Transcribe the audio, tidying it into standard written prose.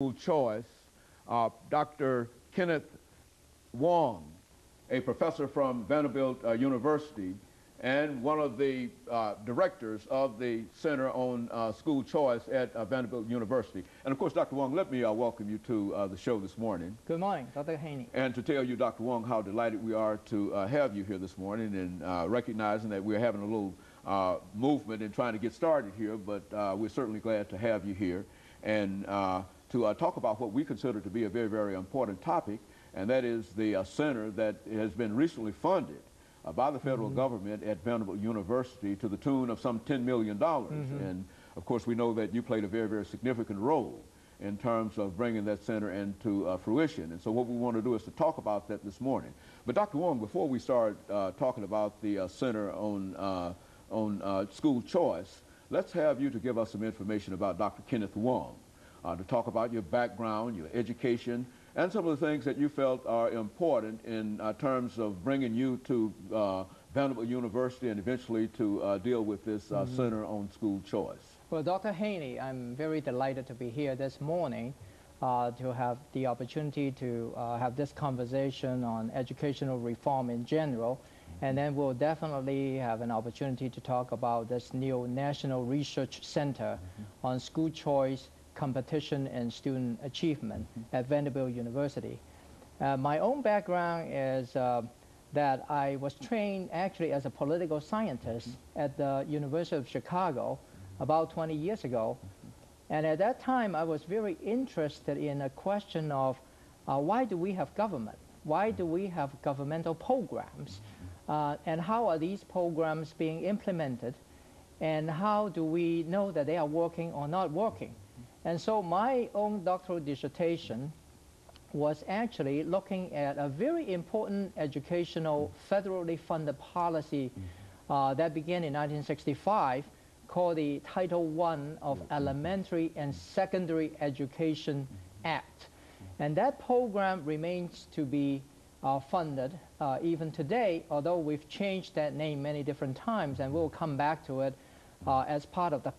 school choice, Dr. KWong1, a professor from Vanderbilt University and one of the directors of the Center on School Choice at Vanderbilt University. And of course, Dr. Wong, let me welcome you to the show this morning. Good morning, Dr. Haney. And to tell you, Dr. Wong, how delighted we are to have you here this morning, and recognizing that we're having a little movement in trying to get started here, but we're certainly glad to have you here and to talk about what we consider to be a very, very important topic, and that is the center that has been recently funded by the federal government at Vanderbilt University to the tune of some $10 million. And of course, we know that you played a very, very significant role in terms of bringing that center into fruition. And so what we want to do is to talk about that this morning. But Dr. Wong, before we start talking about the Center on School Choice, let's have you to give us some information about Dr. KWong, to talk about your background, your education, and some of the things that you felt are important in terms of bringing you to Vanderbilt University and eventually to deal with this Center on School Choice. Well, Dr. Haney, I'm very delighted to be here this morning to have the opportunity to have this conversation on educational reform in general. And then we'll definitely have an opportunity to talk about this new National Research Center on School Choice, Competition and Student Achievement at Vanderbilt University. My own background is that I was trained actually as a political scientist at the University of Chicago about 20 years ago. And at that time, I was very interested in a question of why do we have government? Why do we have governmental programs? And how are these programs being implemented? And how do we know that they are working or not working? And so my own doctoral dissertation was actually looking at a very important educational federally funded policy that began in 1965 called the Title I of Elementary and Secondary Education Act. And that program remains to be funded even today, although we've changed that name many different times, and we'll come back to it as part of the